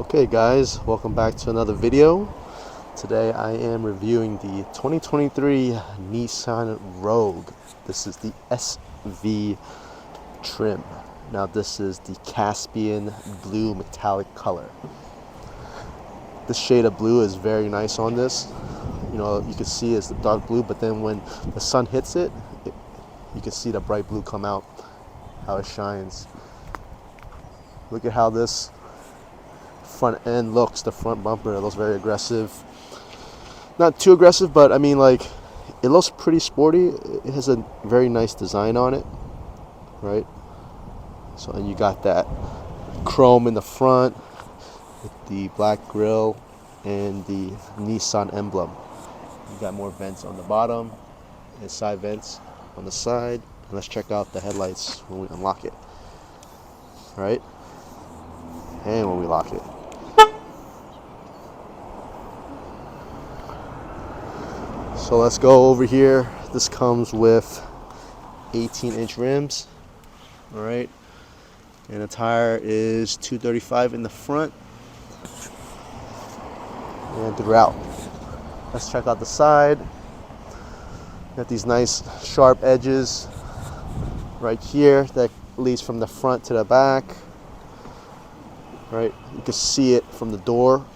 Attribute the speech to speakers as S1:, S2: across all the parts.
S1: Okay guys, welcome back to another video. Today I am reviewing the 2023 Nissan Rogue. This is the SV trim. Now this is the Caspian blue metallic color. This shade of blue is very nice on this. You know, you can see it's the dark blue, but then when the sun hits it, you can see the bright blue come out, how it shines. Look at how this front end looks. The front bumper, it looks very aggressive. Not too aggressive, but I mean, like, it looks pretty sporty. It has a very nice design on it, right? So, and you got that chrome in the front with the black grille and the Nissan emblem. You got more vents on the bottom and side vents on the side. And let's check out the headlights when we unlock it. All right? And when we lock it. So let's go over here. This comes with 18-inch rims, all right, and the tire is 235 in the front and throughout. Let's check out the side. Got these nice sharp edges right here that leads from the front to the back, right? You can see it from the door,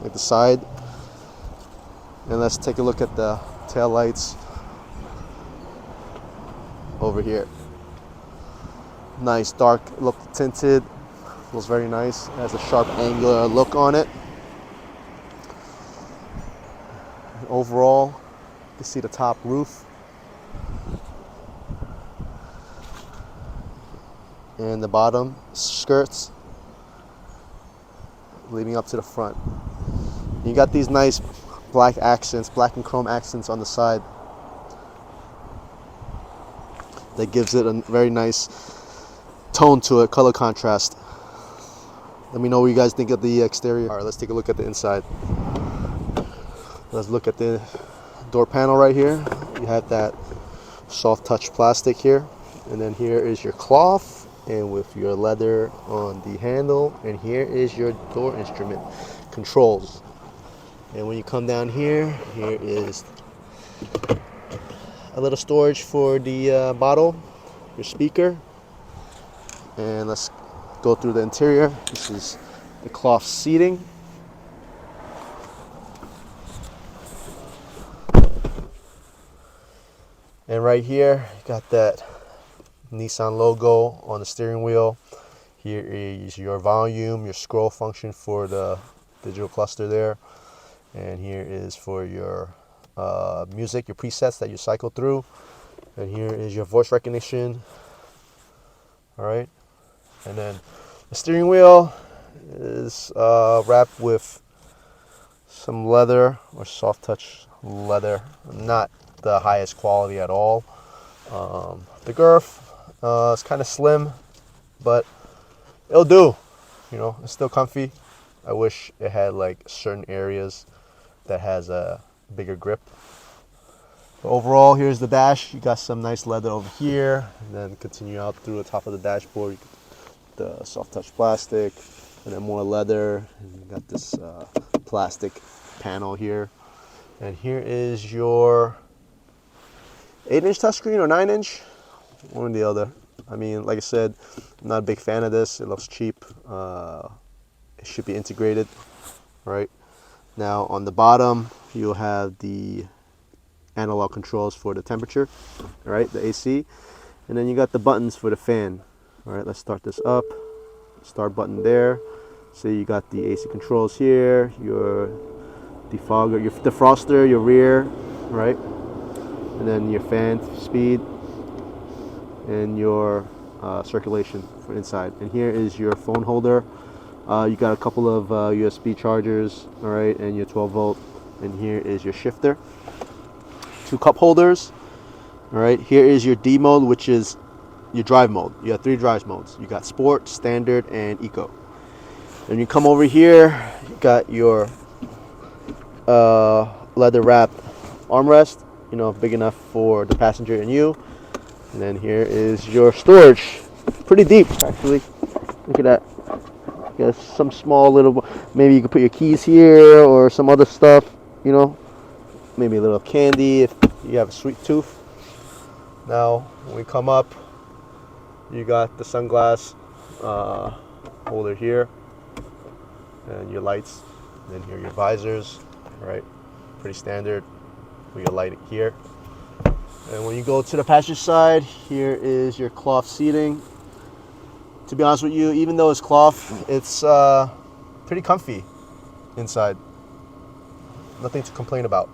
S1: like the side. And let's take a look at the tail lights over here. Nice dark look, tinted. Feels very nice. It has a sharp angular look on it. And overall, you can see the top roof. And the bottom skirts leading up to the front. You got these nice black accents, black and chrome accents on the side. That gives it a very nice tone to it, color contrast. Let me know what you guys think of the exterior. All right, let's take a look at the inside. Let's look at the door panel right here. You have that soft touch plastic here. And then here is your cloth and with your leather on the handle. And here is your door instrument controls. And when you come down here, here is a little storage for the bottle, your speaker. And let's go through the interior. This is the cloth seating. And right here, you got that Nissan logo on the steering wheel. Here is your volume, your scroll function for the digital cluster there. And here is for your music, your presets that you cycle through. And here is your voice recognition. All right. And then the steering wheel is wrapped with some leather or soft touch leather. Not the highest quality at all. The girth is kind of slim, but it'll do. You know, it's still comfy. I wish it had like certain areas that has a bigger grip. But overall, here's the dash. You got some nice leather over here, and then continue out through the top of the dashboard. The soft touch plastic, and then more leather. And you got this plastic panel here. And here is your 8-inch touchscreen or 9-inch, one or the other. I mean, like I said, I'm not a big fan of this. It looks cheap. It should be integrated, right? Now on the bottom, you'll have the analog controls for the temperature, right? The AC. And then you got the buttons for the fan. All right, let's start this up. Start button there. So you got the AC controls here, your defogger, your defroster, your rear, right? And then your fan speed and your circulation for inside. And here is your phone holder. You got a couple of USB chargers, all right, and your 12 volt. And here is your shifter. 2 cup holders, all right. Here is your D mode, which is your drive mode. You have 3 drive modes. You got sport, standard, and eco. And you come over here, you got your leather wrapped armrest, you know, big enough for the passenger and you. And then here is your storage. Pretty deep, actually. Look at that. Got some small little, maybe you could put your keys here or some other stuff, you know, maybe a little candy if you have a sweet tooth. Now, when we come up, you got the sunglass holder here, and your lights, and then here are your visors, right? Pretty standard. We got light here. And when you go to the passenger side, here is your cloth seating. To be honest with you, even though it's cloth, it's pretty comfy inside. Nothing to complain about.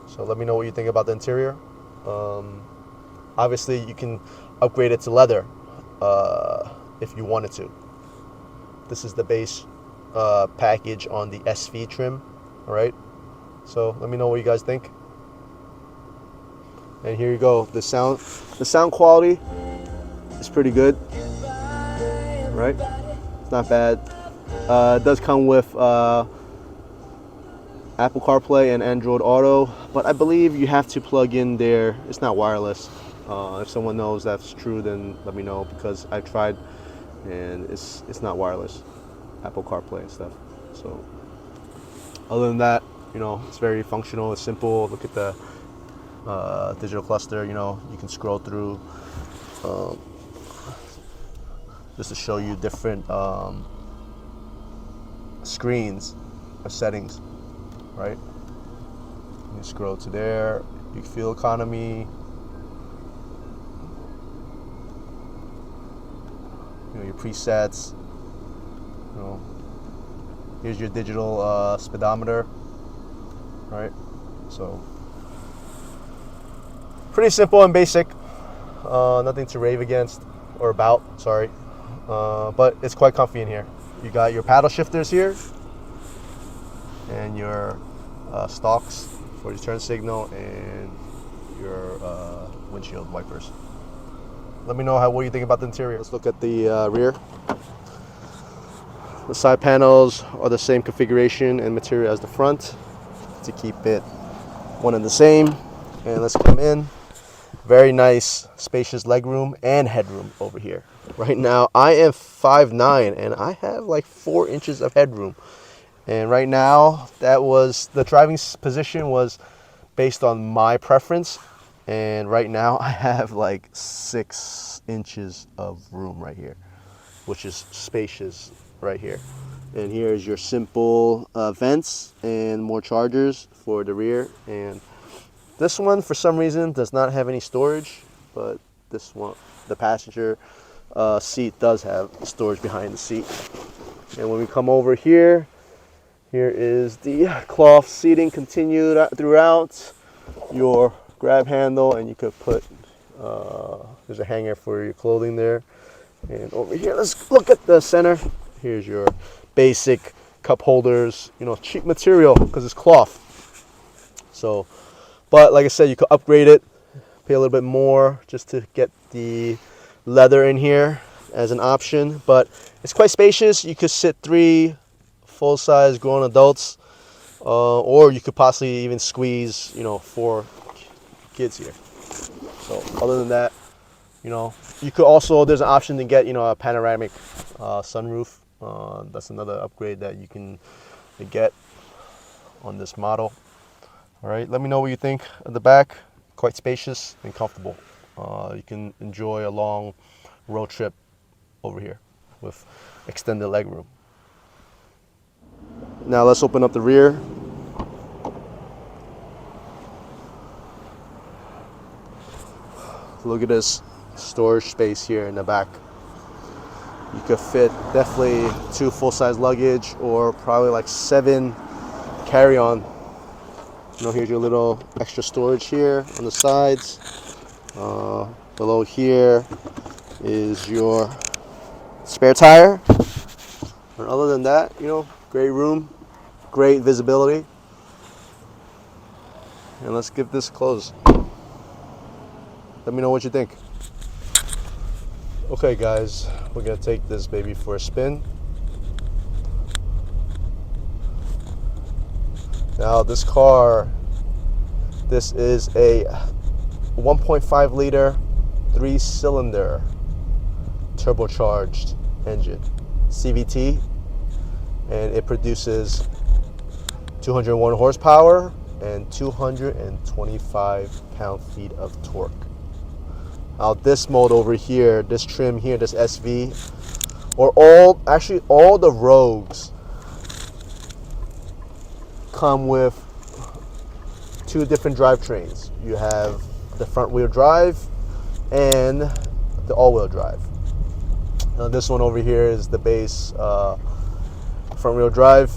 S1: So let me know what you think about the interior. Obviously, you can upgrade it to leather if you wanted to. This is the base package on the SV trim, all right? So let me know what you guys think. And here you go. The sound quality is pretty good, right? It's not bad. It does come with Apple CarPlay and Android Auto, but I believe you have to plug in there. It's not wireless. If someone knows that's true, then let me know, because I've tried and it's not wireless, Apple CarPlay and stuff. So other than that, you know, it's very functional. It's simple. Look at the digital cluster. You know, you can scroll through just to show you different screens or settings, right? You scroll to there. You fuel economy. You know, your presets. You know, here's your digital speedometer, right? So pretty simple and basic. Nothing to rave against or about. Sorry, but it's quite comfy in here. You got your paddle shifters here and your stalks for your turn signal and your windshield wipers. Let me know what you think about the interior. Let's look at the rear. The side panels are the same configuration and material as the front to keep it one and the same. And let's come in. Very nice, spacious legroom and headroom over here. Right now, I am 5'9", and I have like 4 inches of headroom. And right now, the driving position was based on my preference. And right now, I have like 6 inches of room right here, which is spacious right here. And here's your simple vents and more chargers for the rear. And this one, for some reason, does not have any storage, but this one, the passenger seat, does have storage behind the seat. And when we come over here, here is the cloth seating continued throughout. Your grab handle, and you could put, there's a hanger for your clothing there. And over here, let's look at the center. Here's your basic cup holders, you know, cheap material because it's cloth. So, but like I said, you could upgrade it, pay a little bit more just to get the leather in here as an option. But it's quite spacious. You could sit 3 full-size grown adults, or you could possibly even squeeze, you know, 4 kids here. So other than that, you know, you could also, there's an option to get, you know, a panoramic sunroof. That's another upgrade that you can get on this model. All right, let me know what you think at the back. Quite spacious and comfortable. You can enjoy a long road trip over here with extended legroom. Now let's open up the rear. Look at this storage space here in the back. You could fit definitely 2 full-size luggage, or probably like 7 carry-on. You know, here's your little extra storage here on the sides. Below here is your spare tire. And other than that, you know, great room, great visibility. And let's give this a close. Let me know what you think. Okay guys, we're gonna take this baby for a spin. Now this car, this is a 1.5 liter 3-cylinder turbocharged engine. CVT, and it produces 201 horsepower and 225 pound-feet of torque. Now this mode over here, this trim here, this SV, or all the Rogues come with two different drivetrains. You have the front-wheel drive and the all-wheel drive. Now this one over here is the base front-wheel drive.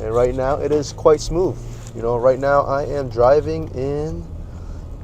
S1: And right now it is quite smooth. You know, right now I am driving in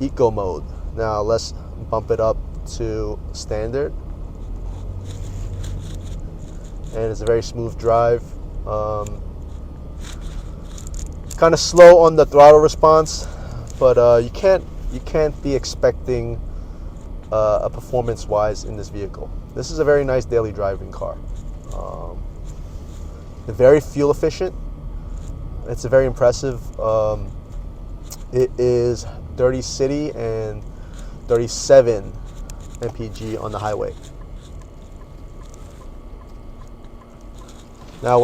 S1: eco mode. Now let's bump it up to standard. And it's a very smooth drive. Kind of slow on the throttle response, but you can't be expecting a performance-wise in this vehicle. This is a very nice daily driving car. They're very fuel efficient. It's a very impressive. It is 30 city and 37 mpg on the highway. Now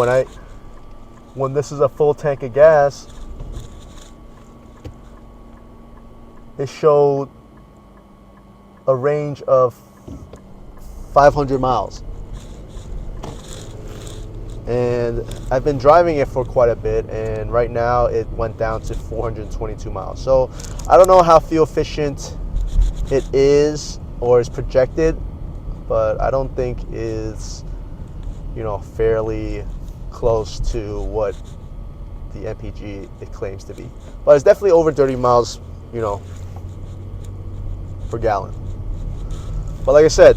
S1: when this is a full tank of gas, it showed a range of 500 miles. And I've been driving it for quite a bit, and right now it went down to 422 miles. So I don't know how fuel efficient it is or is projected, but I don't think it's, you know, fairly close to what the MPG it claims to be. But it's definitely over 30 miles, you know, per gallon. But like I said,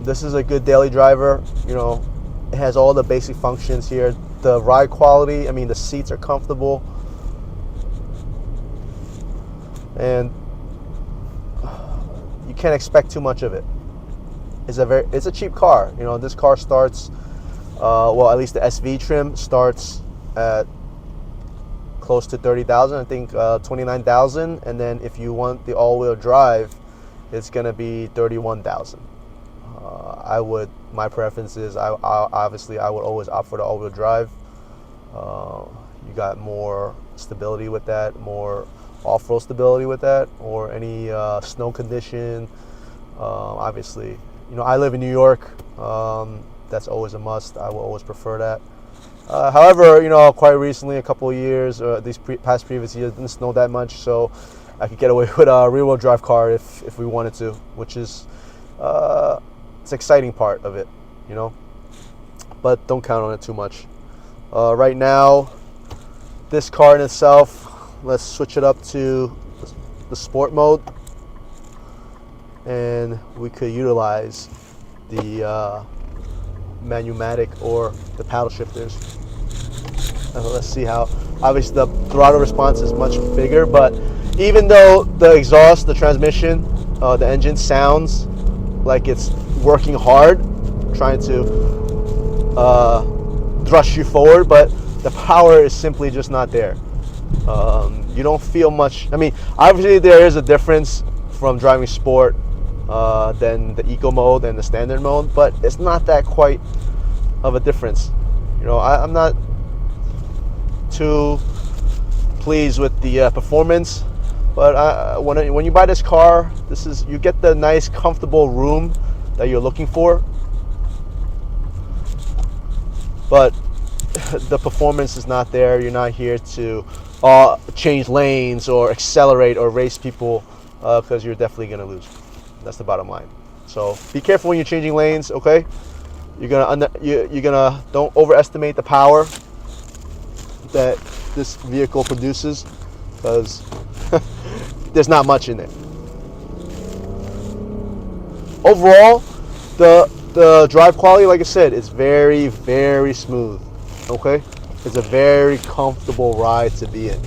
S1: this is a good daily driver. You know, it has all the basic functions here. The ride quality, I mean, the seats are comfortable, and you can't expect too much of it. It's a cheap car. You know, this car starts, well, at least the SV trim starts at close to 30,000. I think 29,000, and then if you want the all-wheel drive, it's gonna be 31,000. My preference is, obviously I would always opt for the all-wheel drive. You got more stability with that, more off-road stability with that, or any snow condition. Obviously, you know, I live in New York. That's always a must. I will always prefer that. However, you know, quite recently, a couple of years, these past previous years, it didn't snow that much, so I could get away with a rear-wheel drive car if we wanted to, which is it's an exciting part of it, you know. But don't count on it too much. Right now, this car in itself, let's switch it up to the sport mode, and we could utilize the manumatic or the paddle shifters. Let's see how, obviously the throttle response is much bigger, but even though the exhaust, the transmission, the engine sounds like it's working hard, trying to thrust you forward, but the power is simply just not there. You don't feel much. I mean, obviously there is a difference from driving sport than the eco mode and the standard mode, but it's not that quite of a difference. You know, I'm not too pleased with the performance, but when you buy this car, you get the nice comfortable room that you're looking for, but the performance is not there. You're not here to change lanes or accelerate or race people, because you're definitely gonna lose. That's the bottom line. So be careful when you're changing lanes, okay? You're gonna don't overestimate the power that this vehicle produces, because there's not much in it. Overall, the drive quality, like I said, is very, very smooth. Okay, it's a very comfortable ride to be in.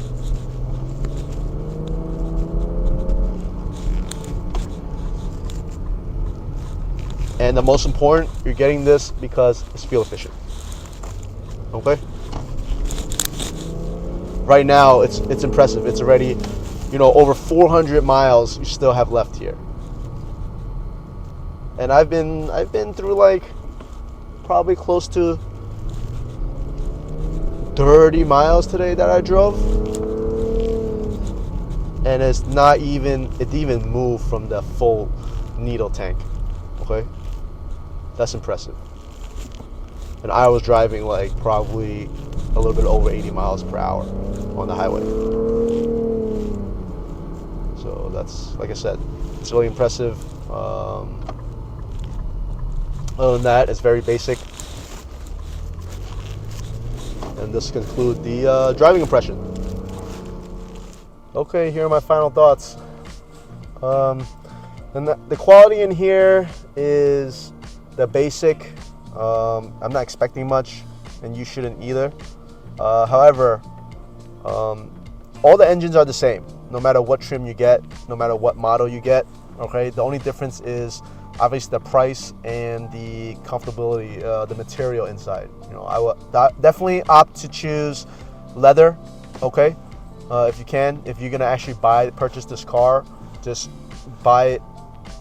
S1: And the most important, you're getting this because it's fuel efficient. Okay. Right now, it's impressive. It's already, you know, over 400 miles you still have left here. And I've been through like probably close to 30 miles today that I drove, and it didn't even move from the full needle tank. Okay, that's impressive. And I was driving like probably a little bit over 80 miles per hour on the highway. So that's, like I said, it's really impressive. Other than that, it's very basic. And this concludes the driving impression. Okay, here are my final thoughts. And the quality in here is the basic. I'm not expecting much, and you shouldn't either. However, all the engines are the same, no matter what trim you get, no matter what model you get. Okay, the only difference is obviously the price and the comfortability, the material inside. You know, I would definitely opt to choose leather. Okay, if you can, if you're gonna actually purchase this car, just buy it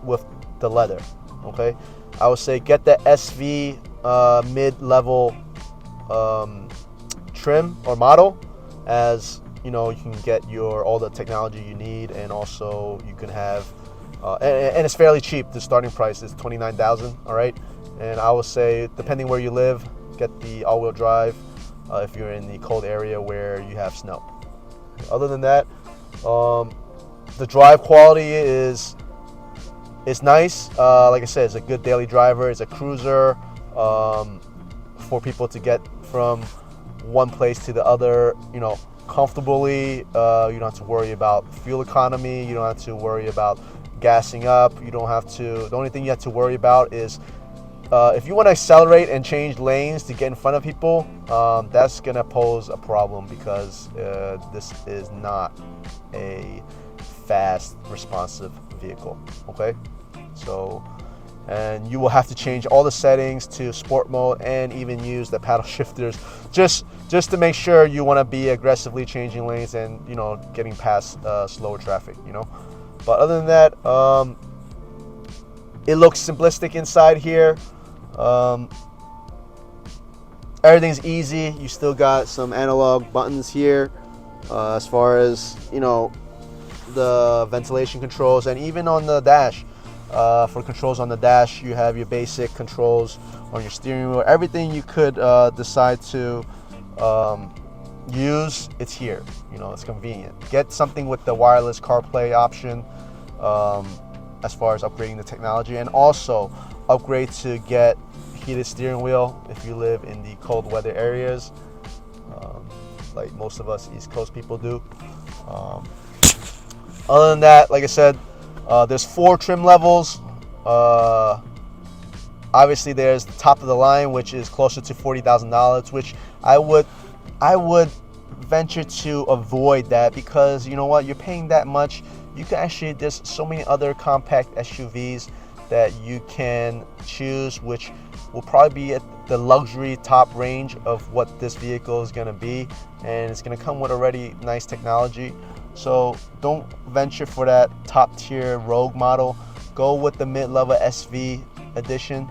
S1: with the leather. Okay, I would say get the SV mid-level trim or model, as you know, you can get all the technology you need, and also you can have and it's fairly cheap. The starting price is $29,000. All right, and I would say, depending where you live, get the all-wheel drive if you're in the cold area where you have snow. Other than that, the drive quality is nice. Like I said, it's a good daily driver. It's a cruiser for people to get from one place to the other, you know, comfortably. You don't have to worry about fuel economy. You don't have to worry about gassing up. You don't have to. The only thing you have to worry about is if you want to accelerate and change lanes to get in front of people, that's gonna pose a problem, because this is not a fast, responsive vehicle. Okay, so, and you will have to change all the settings to sport mode, and even use the paddle shifters just to make sure you want to be aggressively changing lanes and, you know, getting past slower traffic, you know. But other than that, it looks simplistic inside here. Everything's easy. You still got some analog buttons here, as far as, you know, the ventilation controls, and even on the dash. For controls on the dash, you have your basic controls on your steering wheel. Everything you could decide to use, it's here. You know, it's convenient. Get something with the wireless CarPlay option, as far as upgrading the technology, and also upgrade to get heated steering wheel if you live in the cold weather areas, like most of us East Coast people do. Other than that, like I said, there's 4 trim levels. Obviously, there's the top of the line, which is closer to $40,000, which I would venture to avoid that, because you know what, you're paying that much. You can actually, there's so many other compact SUVs that you can choose, which will probably be at the luxury top range of what this vehicle is going to be, and it's going to come with already nice technology. So don't venture for that top tier Rogue model. Go with the mid-level SV edition,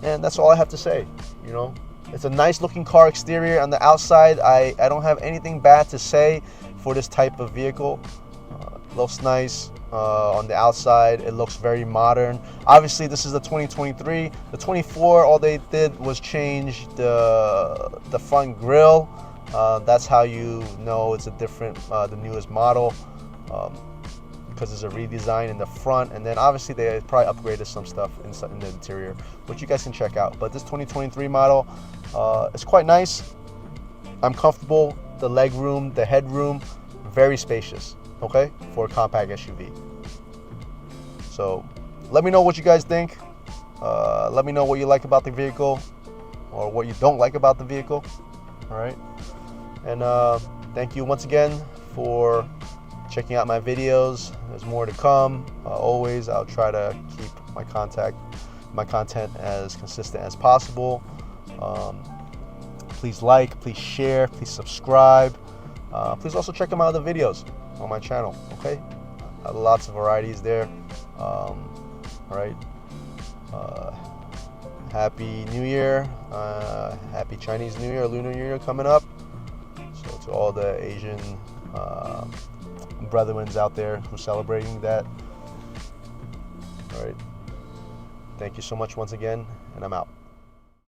S1: and that's all I have to say. You know, it's a nice looking car exterior. On the outside, I don't have anything bad to say for this type of vehicle. Looks nice. On the outside, it looks very modern. Obviously, this is the 2023. The 24, all they did was change the front grille. That's how you know it's a different, the newest model, because it's a redesign in the front, and then obviously they probably upgraded some stuff in the interior, which you guys can check out. But this 2023 model, it's quite nice. I'm comfortable. The leg room, the headroom, very spacious. Okay, for a compact SUV. So let me know what you guys think. Let me know what you like about the vehicle, or what you don't like about the vehicle. All right, and thank you once again for checking out my videos. There's more to come. Always, I'll try to keep my content as consistent as possible. Please like, please share, please subscribe. Please also check out my other videos on my channel. Okay, lots of varieties there. All right. Happy New Year. Happy Chinese New Year, Lunar New Year coming up. So to all the Asian brethren out there who are celebrating that. All right. Thank you so much once again, and I'm out.